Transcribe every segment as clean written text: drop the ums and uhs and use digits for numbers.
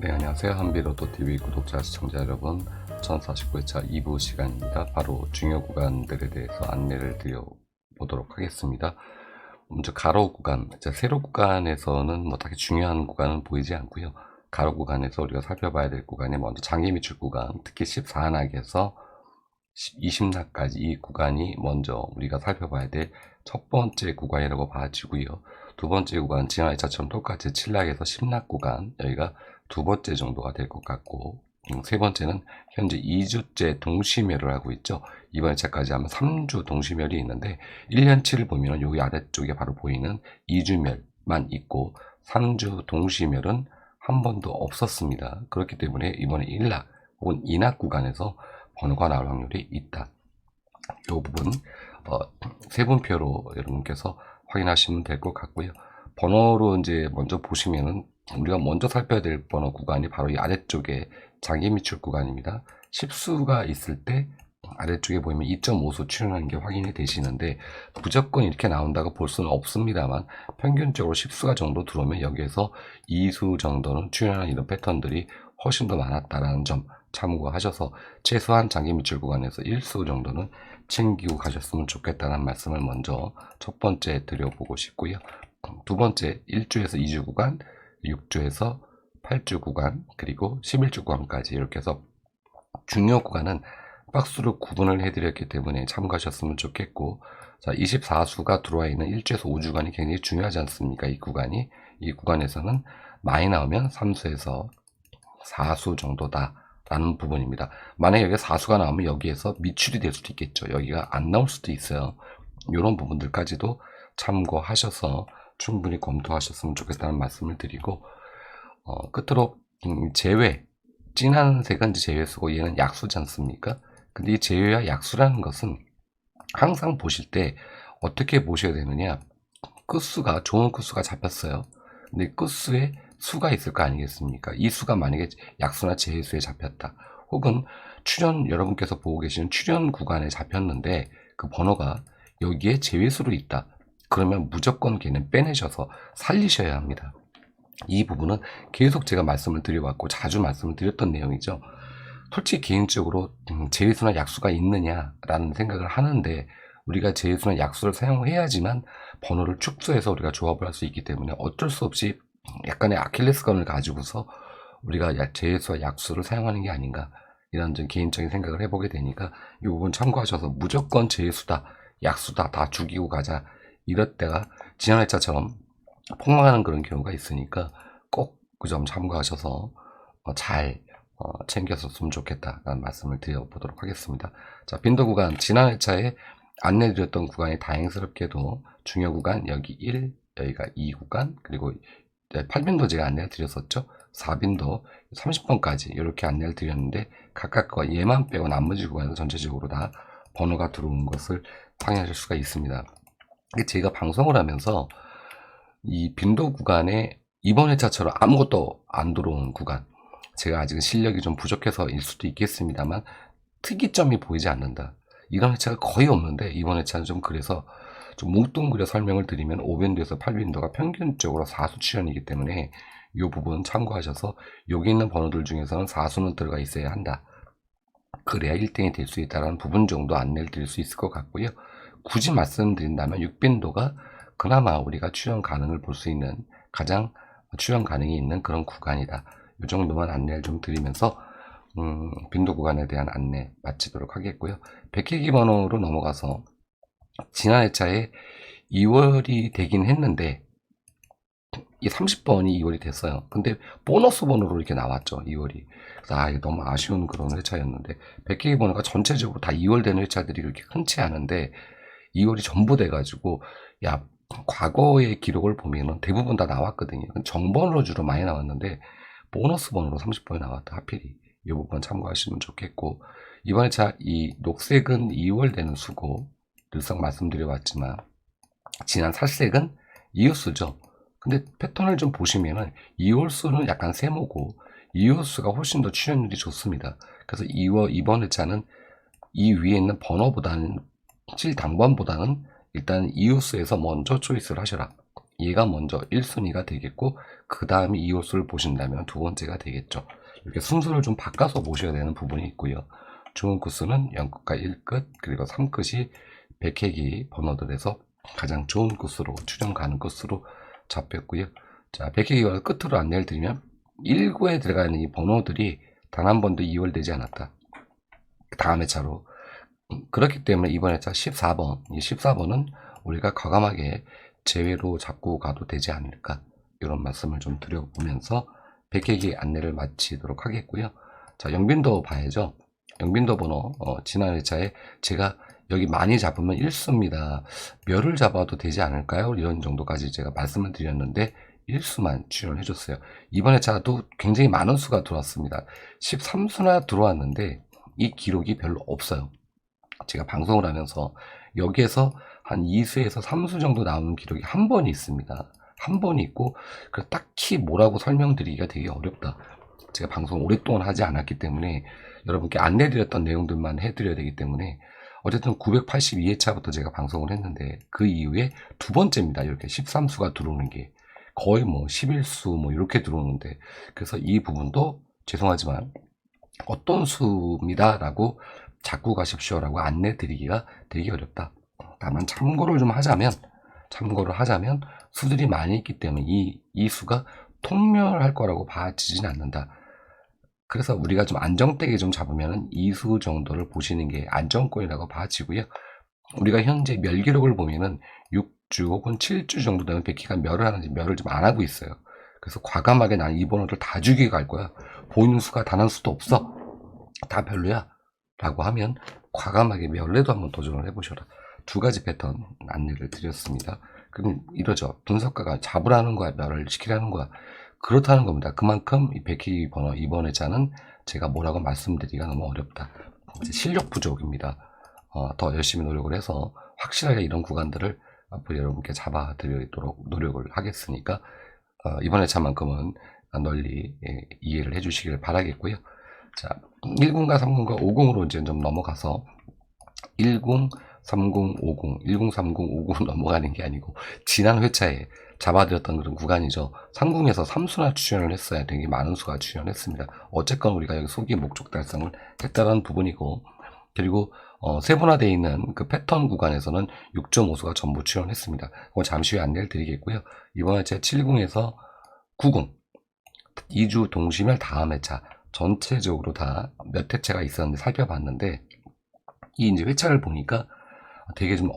네, 안녕하세요. 한비로또TV 구독자, 시청자 여러분. 1049회차 2부 시간입니다. 바로 중요 구간들에 대해서 안내를 드려보도록 하겠습니다. 먼저 가로 구간, 세로 구간에서는 뭐 딱히 중요한 구간은 보이지 않고요. 가로 구간에서 우리가 살펴봐야 될 구간이 먼저 장기 미출 구간, 특히 14낙에서 20낙까지 이 구간이 먼저 우리가 살펴봐야 될 첫 번째 구간이라고 봐지고요. 두 번째 구간, 지난 2차처럼 똑같이 7낙에서 10낙 구간, 여기가 두 번째 정도가 될 것 같고, 세 번째는 현재 2주째 동시멸을 하고 있죠. 이번 2차까지 하면 3주 동시멸이 있는데 1년치를 보면 여기 아래쪽에 바로 보이는 2주멸만 있고 3주 동시멸은 한 번도 없었습니다. 그렇기 때문에 이번에 1낙 혹은 2낙 구간에서 번호가 나올 확률이 있다. 이 부분 세분표로 여러분께서 확인하시면 될 것 같고요. 번호로 이제 먼저 보시면은 우리가 먼저 살펴야 될 번호 구간이 바로 이 아래쪽에 장기 미출 구간입니다. 10수가 있을 때 아래쪽에 보이면 2.5수 출현하는 게 확인이 되시는데 무조건 이렇게 나온다고 볼 수는 없습니다만 평균적으로 10수가 정도 들어오면 여기에서 2수 정도는 출현하는 이런 패턴들이 훨씬 더 많았다라는 점 참고하셔서 최소한 장기 미출 구간에서 1수 정도는 챙기고 가셨으면 좋겠다는 말씀을 먼저 첫 번째 드려보고 싶고요. 두 번째 1주에서 2주 구간, 6주에서 8주 구간, 그리고 11주 구간까지 이렇게 해서 중요 구간은 박스로 구분을 해드렸기 때문에 참고하셨으면 좋겠고, 자, 24수가 들어와 있는 1주에서 5주간이 굉장히 중요하지 않습니까? 이 구간이. 이 구간에서는 많이 나오면 3수에서 4수 정도다 라는 부분입니다. 만약에 여기가 4수가 나오면 여기에서 미출이 될 수도 있겠죠. 여기가 안 나올 수도 있어요. 이런 부분들까지도 참고하셔서 충분히 검토하셨으면 좋겠다는 말씀을 드리고, 끝으로 제외, 진한 색은 제외수고 얘는 약수지 않습니까? 근데 이 제외와 약수라는 것은 항상 보실 때 어떻게 보셔야 되느냐, 끝수가 좋은 끝수가 잡혔어요. 근데 끝수에 수가 있을 거 아니겠습니까? 이 수가 만약에 약수나 제외수에 잡혔다, 혹은 출현, 여러분께서 보고 계시는 출현 구간에 잡혔는데 그 번호가 여기에 제외수로 있다, 그러면 무조건 걔는 빼내셔서 살리셔야 합니다. 이 부분은 계속 제가 말씀을 드려왔고 자주 말씀을 드렸던 내용이죠. 솔직히 개인적으로 제외수나 약수가 있느냐라는 생각을 하는데, 우리가 제외수나 약수를 사용해야지만 번호를 축소해서 우리가 조합을 할 수 있기 때문에 어쩔 수 없이 약간의 아킬레스건을 가지고서 우리가 제외수와 약수를 사용하는 게 아닌가, 이런 좀 개인적인 생각을 해보게 되니까 이 부분 참고하셔서 무조건 제외수다, 약수다 다 죽이고 가자, 이럴 때가 지난 회차처럼 폭망하는 그런 경우가 있으니까 꼭 그 점 참고하셔서 잘 챙겼었으면 좋겠다라는 말씀을 드려보도록 하겠습니다. 자, 빈도 구간, 지난 회차에 안내드렸던 구간이 다행스럽게도 중요 구간 여기 1, 여기가 2 구간, 그리고 8빈도 제가 안내를 드렸었죠. 4빈도 30번까지 이렇게 안내를 드렸는데 각각 얘만 빼고 나머지 구간에서 전체적으로 다 번호가 들어온 것을 확인하실 수가 있습니다. 제가 방송을 하면서 이 빈도 구간에 이번 회차처럼 아무것도 안 들어온 구간, 제가 아직 실력이 좀 부족해서일 수도 있겠습니다만 특이점이 보이지 않는다, 이런 회차가 거의 없는데 이번 회차는 좀 그래서 좀 뭉뚱그려 설명을 드리면 5빈도에서 8빈도가 평균적으로 4수 출현이기 때문에 이 부분 참고하셔서 여기 있는 번호들 중에서는 4수는 들어가 있어야 한다, 그래야 1등이 될 수 있다는 부분 정도 안내를 드릴 수 있을 것 같고요. 굳이 말씀드린다면 6빈도가 그나마 우리가 출현 가능을 볼 수 있는 가장 출현 가능이 있는 그런 구간이다, 이 정도만 안내를 좀 드리면서 빈도 구간에 대한 안내 마치도록 하겠고요. 백회기 번호로 넘어가서 지난 회차에 2월이 되긴 했는데 이 30번이 2월이 됐어요. 근데 보너스 번호로 이렇게 나왔죠, 2월이. 그래서 이게 너무 아쉬운 그런 회차였는데, 백회기 번호가 전체적으로 다 2월 되는 회차들이 그렇게 흔치 않은데 2월이 전부 돼가지고, 야, 과거의 기록을 보면은 대부분 다 나왔거든요. 정번호로 주로 많이 나왔는데 보너스 번호로 30번이 나왔다, 하필이. 이 부분 참고하시면 좋겠고, 이번 회차 이 녹색은 2월 되는 수고, 늘상 말씀드려왔지만 진한 살색은 이웃수죠. 근데 패턴을 좀 보시면은 2월 수는 약간 세모고 이웃 수가 훨씬 더 출현율이 좋습니다. 그래서 이번 회차는 이 위에 있는 번호보다는 7당번보다는 일단 이웃수에서 먼저 초이스를 하셔라, 얘가 먼저 1순위가 되겠고 그 다음에 이홀수를 보신다면 두 번째가 되겠죠. 이렇게 순서를 좀 바꿔서 보셔야 되는 부분이 있고요. 좋은 코스는 0끝과 1끝 그리고 3끝이 백회기 번호들에서 가장 좋은 코스로 추정 가는 코스로 잡혔고요. 자, 백회기와 끝으로 안내를 드리면 1구에 들어가는 이 번호들이 단 한 번도 이월되지 않았다. 다음 회차로. 그렇기 때문에 이번 회차 14번, 이 14번은 우리가 과감하게 제외로 잡고 가도 되지 않을까, 이런 말씀을 좀 드려보면서 백회기 안내를 마치도록 하겠고요. 자, 영빈도 봐야죠. 영빈도 번호, 지난 회차에 제가 여기 많이 잡으면 1수입니다. 몇을 잡아도 되지 않을까요? 이런 정도까지 제가 말씀을 드렸는데 1수만 출연해 줬어요. 이번 회차도 굉장히 많은 수가 들어왔습니다. 13수나 들어왔는데 이 기록이 별로 없어요. 제가 방송을 하면서 여기에서 한 2수에서 3수 정도 나오는 기록이 한 번이 있습니다. 한 번이 있고 딱히 뭐라고 설명드리기가 되게 어렵다. 제가 방송 오랫동안 하지 않았기 때문에 여러분께 안내드렸던 내용들만 해드려야 되기 때문에 어쨌든 982회차부터 제가 방송을 했는데 그 이후에 두 번째입니다. 이렇게 13수가 들어오는 게 거의 뭐 11수 뭐 이렇게 들어오는데, 그래서 이 부분도 죄송하지만 어떤 수입니다 라고 잡고 가십시오라고 안내 드리기가 되게 어렵다. 다만 참고를 하자면 수들이 많이 있기 때문에 이 수가 통멸할 거라고 봐지진 않는다. 그래서 우리가 좀 안정되게 좀 잡으면 2수 정도를 보시는 게 안정권이라고 봐지고요. 우리가 현재 멸 기록을 보면은 6주 혹은 7주 정도 되면 백희가 멸을 하는지 멸을 좀 안 하고 있어요. 그래서 과감하게 난 이 번호를 다 죽이고 갈 거야. 보이는 수가 단 한 수도 없어. 다 별로야. 라고 하면 과감하게 멸레도 한번 도전을 해보셔라. 두 가지 패턴 안내를 드렸습니다. 그럼 이러죠. 분석가가 잡으라는 거야, 멸을 시키라는 거야. 그렇다는 겁니다. 그만큼 이 백희 번호 이번 회차는 제가 뭐라고 말씀드리기가 너무 어렵다. 실력 부족입니다. 더 열심히 노력을 해서 확실하게 이런 구간들을 앞으로 여러분께 잡아드리도록 노력을 하겠으니까 이번 회차만큼은 널리 이해를 해주시길 바라겠고요. 자, 10과 30과 50으로 이제 좀 넘어가서 10, 30, 50, 10, 30, 50 넘어가는 게 아니고 지난 회차에 잡아드렸던 그런 구간이죠. 상궁에서 3수나 출연을 했어야 되게 많은 수가 출연했습니다. 어쨌건 우리가 여기 소기 목적 달성을 했다는 부분이고, 그리고 세분화되어 있는 그 패턴 구간에서는 6.5수가 전부 출연했습니다. 그건 잠시 후에 안내를 드리겠고요. 이번 회차 70에서 90, 2주 동시멸 다음 회차 전체적으로 다 몇 회차가 있었는데 살펴봤는데, 이 이제 회차를 보니까 되게 좀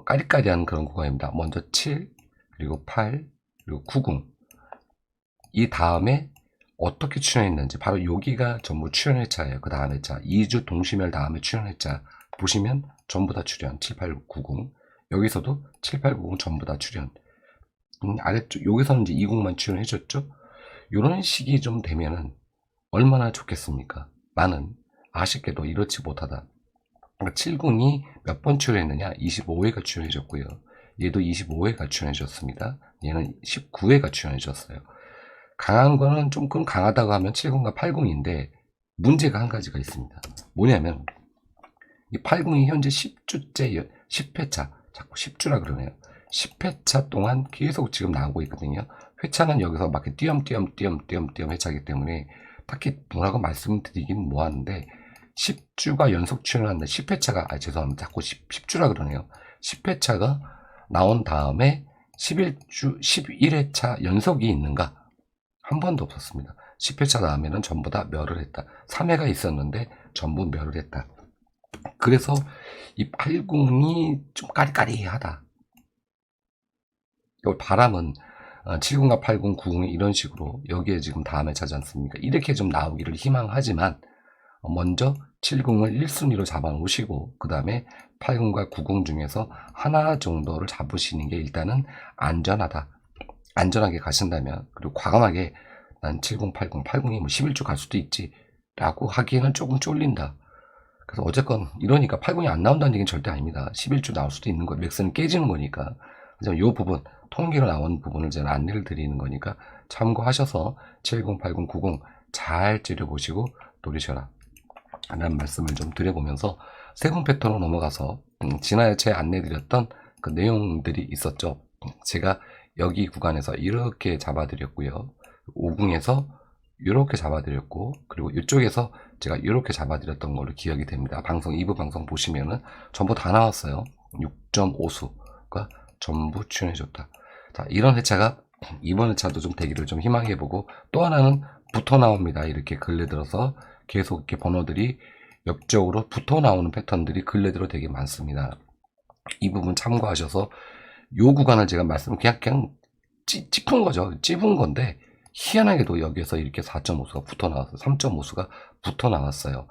까리까리한 그런 구간입니다. 먼저 7, 그리고 8, 그리고 90. 이 다음에 어떻게 출연했는지 바로 여기가 전부 출연 회차예요. 그 다음 회차 2주 동시멸 다음에 출연 회차 보시면 전부 다 출연 7, 8, 90. 여기서도 7, 8, 90 전부 다 출연. 아래쪽 여기서는 이제 20만 출연해줬죠. 이런 식이 좀 되면은 얼마나 좋겠습니까? 나는 아쉽게도 이렇지 못하다. 70이 몇 번 출연했느냐? 25회가 출연해줬고요. 얘도 25회가 출연해줬습니다. 얘는 19회가 출연해줬어요. 강한 거는 조금 강하다고 하면 70과 80인데 문제가 한 가지가 있습니다. 뭐냐면 이 80이 현재 10주째 10회차, 자꾸 10주라 그러네요. 10회차 동안 계속 지금 나오고 있거든요. 회차는 여기서 막 띄엄띄엄 회차이기 때문에 딱히 뭐라고 말씀드리긴 뭐하는데 10주가 연속 출연한다. 10회차가 죄송합니다. 자꾸 10주라 그러네요. 10회차가 나온 다음에 11회차 연속이 있는가? 한 번도 없었습니다. 10회차 다음에는 전부 다 멸을 했다. 3회가 있었는데 전부 멸을 했다. 그래서 이 80이 좀 까리까리하다. 이 바람은 70과 80, 90이 이런 식으로 여기에 지금 다음에 차지 않습니까? 이렇게 좀 나오기를 희망하지만 먼저 70을 1순위로 잡아놓으시고 그 다음에 80과 90 중에서 하나 정도를 잡으시는 게 일단은 안전하다. 안전하게 가신다면, 그리고 과감하게 난 70, 80, 80이 뭐 11주 갈 수도 있지 라고 하기에는 조금 쫄린다. 그래서 어쨌건 이러니까 80이 안 나온다는 얘기는 절대 아닙니다. 11주 나올 수도 있는 거, 맥스는 깨지는 거니까. 하지만 이 부분, 통계로 나온 부분을 제가 안내를 드리는 거니까 참고하셔서 70, 80, 90 잘 찌려보시고 노리셔라 라는 말씀을 좀 드려보면서 세분 패턴으로 넘어가서 지난해 안내드렸던 그 내용들이 있었죠. 제가 여기 구간에서 이렇게 잡아드렸고요. 5궁에서 이렇게 잡아드렸고, 그리고 이쪽에서 제가 이렇게 잡아드렸던 걸로 기억이 됩니다. 방송 2부 방송 보시면은 전부 다 나왔어요. 6.5수가 전부 출연해줬다. 자, 이런 회차가 이번 회차도 좀 되기를 좀 희망해보고, 또 하나는 붙어 나옵니다. 이렇게 근래 들어서 계속 이렇게 번호들이 옆쪽으로 붙어 나오는 패턴들이 근래 들어 되게 많습니다. 이 부분 참고하셔서 요 구간을 제가 그냥 찝은 거죠. 찝은 건데, 희한하게도 여기에서 이렇게 4.5수가 붙어 나왔어요. 3.5수가 붙어 나왔어요.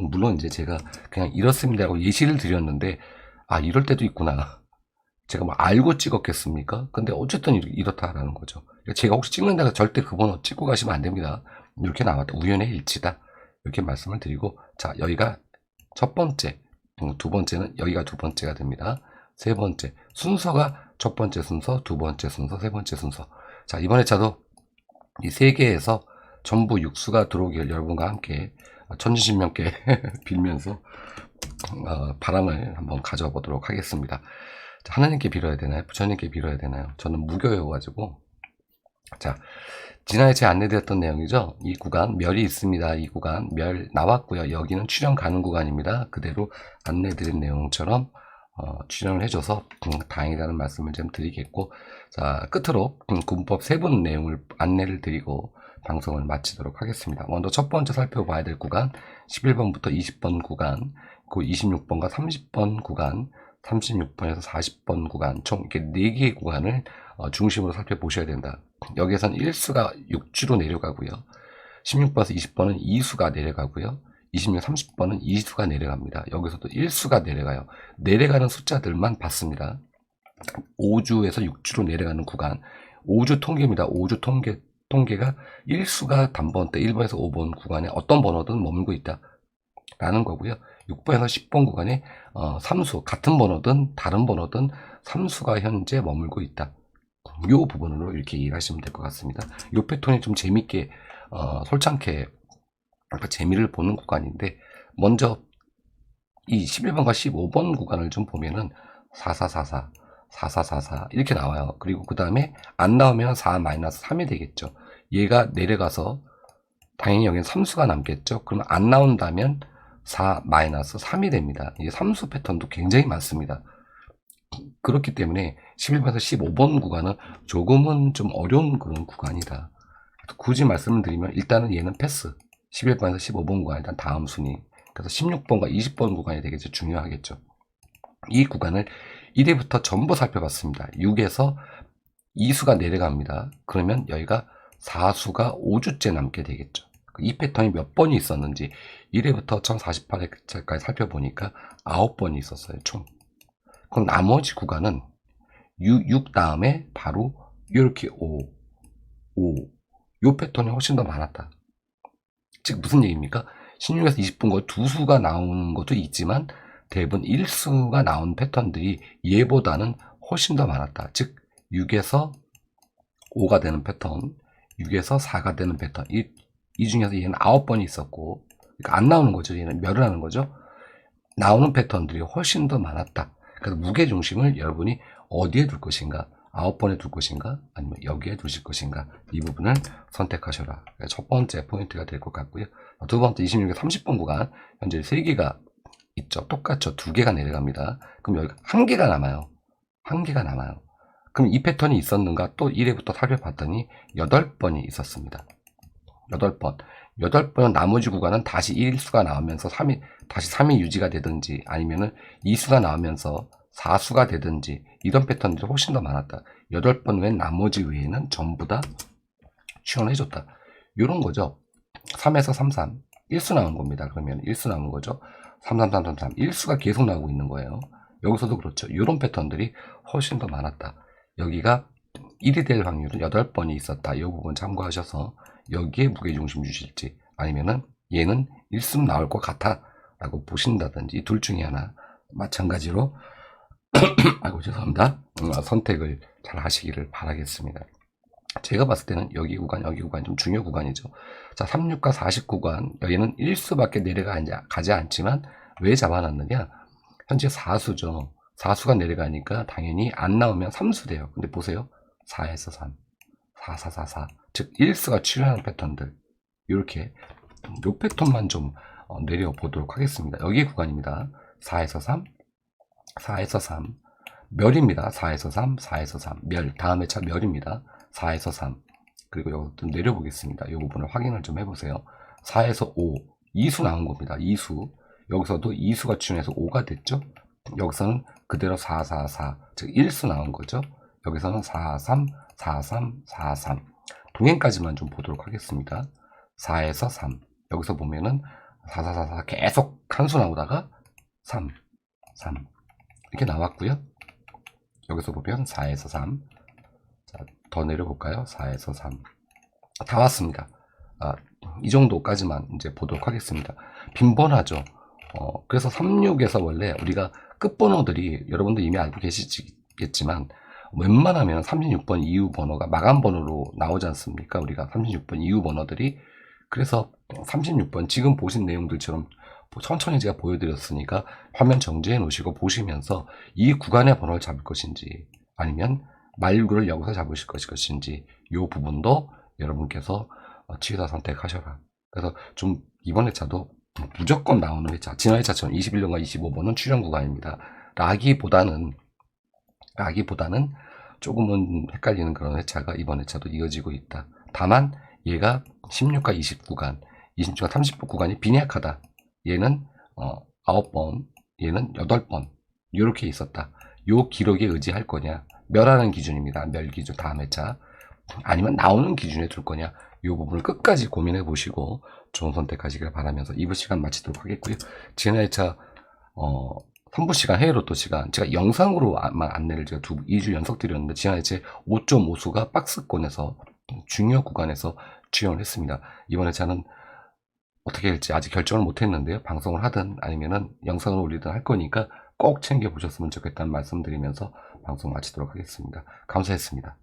물론 이제 제가 그냥 이렇습니다라고 예시를 드렸는데, 아, 이럴 때도 있구나. 제가 뭐 알고 찍었겠습니까? 근데 어쨌든 이렇다라는 거죠. 제가 혹시 찍는다고 절대 그 번호 찍고 가시면 안 됩니다. 이렇게 나왔다. 우연의 일치다. 이렇게 말씀을 드리고, 자, 여기가 첫 번째, 두 번째는 여기가 두 번째가 됩니다. 세 번째, 순서가 첫 번째 순서, 두 번째 순서, 세 번째 순서. 자, 이번 회차도 이 세 개에서 전부 육수가 들어오길 여러분과 함께 천지신명께 빌면서 바람을 한번 가져보도록 하겠습니다. 자, 하나님께 빌어야 되나요? 부처님께 빌어야 되나요? 저는 무교여가지고. 자, 지난해 제 안내드렸던 내용이죠. 이 구간 멸이 있습니다. 이 구간 멸 나왔고요. 여기는 출연 가능 구간입니다. 그대로 안내드린 내용처럼 출연을 해줘서 다행이라는 말씀을 좀 드리겠고, 자, 끝으로 군법 세 분 내용을 안내를 드리고 방송을 마치도록 하겠습니다. 먼저 첫 번째 살펴봐야 될 구간 11번부터 20번 구간, 그 26번과 30번 구간, 36번에서 40번 구간, 총 이렇게 4개의 구간을 중심으로 살펴보셔야 된다. 여기에선 1수가 6주로 내려가고요. 16번에서 20번은 2수가 내려가고요. 26, 30번은 2수가 내려갑니다. 여기서도 1수가 내려가요. 내려가는 숫자들만 봤습니다. 5주에서 6주로 내려가는 구간, 5주 통계입니다. 5주 통계가 1수가 단번 때 1번에서 5번 구간에 어떤 번호든 머물고 있다 라는 거고요. 6번에서 10번 구간에 3수, 같은 번호든 다른 번호든 3수가 현재 머물고 있다. 이 부분으로 이렇게 이해하시면 될 것 같습니다. 이 패턴이 좀 재밌게 솔창게 재미를 보는 구간인데, 먼저 이 11번과 15번 구간을 좀 보면은 4444, 4444 이렇게 나와요. 그리고 그 다음에 안 나오면 4-3이 되겠죠. 얘가 내려가서 당연히 여기는 3수가 남겠죠. 그러면 안 나온다면 4-3이 됩니다. 이게 3수 패턴도 굉장히 많습니다. 그렇기 때문에 11번에서 15번 구간은 조금은 좀 어려운 그런 구간이다. 굳이 말씀을 드리면 일단은 얘는 패스. 11번에서 15번 구간 일단 다음 순위. 그래서 16번과 20번 구간이 되게 중요하겠죠. 이 구간을 1회부터 전부 살펴봤습니다. 6에서 2수가 내려갑니다. 그러면 여기가 4수가 5주째 남게 되겠죠. 이 패턴이 몇 번이 있었는지 1회부터 1048회까지 살펴보니까 9번이 있었어요. 총. 그럼 나머지 구간은 6 다음에 바로 이렇게 5. 요 패턴이 훨씬 더 많았다. 즉 무슨 얘기입니까? 16에서 20분 거 2수가 나오는 것도 있지만 대부분 1수가 나온 패턴들이 얘보다는 훨씬 더 많았다. 즉 6에서 5가 되는 패턴, 6에서 4가 되는 패턴, 이 중에서 얘는 9번이 있었고, 그러니까 안 나오는 거죠. 얘는 멸을 하는 거죠. 나오는 패턴들이 훨씬 더 많았다. 그래서 무게중심을 여러분이 어디에 둘 것인가, 9번에 둘 것인가, 아니면 여기에 두실 것인가, 이 부분을 선택하셔라. 첫 번째 포인트가 될 것 같고요. 두 번째 26에 30번 구간, 현재 3개가 있죠. 똑같죠. 2개가 내려갑니다. 그럼 여기가 1개가 남아요. 1개가 남아요. 그럼 이 패턴이 있었는가? 또 1회부터 살펴봤더니 8번이 있었습니다. 8번. 8번은 나머지 구간은 다시 1수가 나오면서 다시 3이 유지가 되든지, 아니면은 2수가 나오면서 4수가 되든지, 이런 패턴들이 훨씬 더 많았다. 8번 외엔 나머지 외에는 전부 다 출연해줬다. 이런 거죠. 3에서 33. 1수 나온 겁니다. 그러면 1수 나온 거죠. 33333. 1수가 계속 나오고 있는 거예요. 여기서도 그렇죠. 이런 패턴들이 훨씬 더 많았다. 여기가 1이 될 확률은 8번이 있었다. 이 부분 참고하셔서 여기에 무게중심 주실지, 아니면은 얘는 1수 나올 것 같아 라고 보신다든지, 이 둘 중에 하나 마찬가지로 아이고 죄송합니다. 선택을 잘 하시기를 바라겠습니다. 제가 봤을 때는 여기 구간 좀 중요 구간이죠. 자, 36과 40 구간, 여기는 1수밖에 내려가지 않지만 왜 잡아놨느냐? 현재 4수죠. 4수가 내려가니까 당연히 안 나오면 3수 돼요. 근데 보세요. 4에서 3, 4, 4, 4, 4. 즉, 일수가 출현하는 패턴들. 이렇게, 요 패턴만 좀 내려보도록 하겠습니다. 여기 구간입니다. 4에서 3, 4에서 3. 멸입니다. 4에서 3, 4에서 3. 멸. 다음 회차 멸입니다. 4에서 3. 그리고 여기 좀 내려보겠습니다. 이 부분을 확인을 좀 해보세요. 4에서 5. 2수 나온 겁니다. 2수. 여기서도 2수가 출현해서 5가 됐죠? 여기서는 그대로 4, 4, 4. 즉, 1수 나온 거죠? 여기서는 4, 3, 4, 3, 4, 3. 동행까지만 좀 보도록 하겠습니다. 4에서 3. 여기서 보면은 4, 4, 4, 4 계속 한 수 나오다가 3, 3. 이렇게 나왔고요. 여기서 보면 4에서 3. 자, 더 내려볼까요? 4에서 3. 다 왔습니다. 이 정도까지만 이제 보도록 하겠습니다. 빈번하죠. 그래서 36에서 원래 우리가 끝번호들이 여러분들 이미 알고 계시겠지만 웬만하면 36번 이후 번호가 마감 번호로 나오지 않습니까? 우리가 36번 이후 번호들이. 그래서 36번 지금 보신 내용들처럼 천천히 제가 보여드렸으니까 화면 정지해 놓으시고 보시면서 이 구간의 번호를 잡을 것인지 아니면 말구를 여기서 잡으실 것인지 이 부분도 여러분께서 취사 선택하셔라. 그래서 좀 이번 회차도 무조건 나오는 회차, 지난 회차처럼 21번과 25번은 출현 구간입니다. 라기보다는 조금은 헷갈리는 그런 회차가 이번 회차도 이어지고 있다. 다만 얘가 16과 20구간, 26과 30번 구간이 빈약하다. 얘는 9번, 얘는 8번 이렇게 있었다. 요 기록에 의지할 거냐, 멸하는 기준입니다. 멸 기준 다음 회차, 아니면 나오는 기준에 둘 거냐, 이 부분을 끝까지 고민해 보시고 좋은 선택하시길 바라면서 2부 시간 마치도록 하겠고요. 지난 회차 3부 시간 해외로또 시간 제가 영상으로만 안내를 제가 2주 연속 드렸는데 지난 회차에 5.5수가 박스권에서 중요 구간에서 출연을 했습니다. 이번 회차는 어떻게 할지 아직 결정을 못 했는데요. 방송을 하든 아니면은 영상을 올리든 할 거니까 꼭 챙겨 보셨으면 좋겠다는 말씀드리면서 방송 마치도록 하겠습니다. 감사했습니다.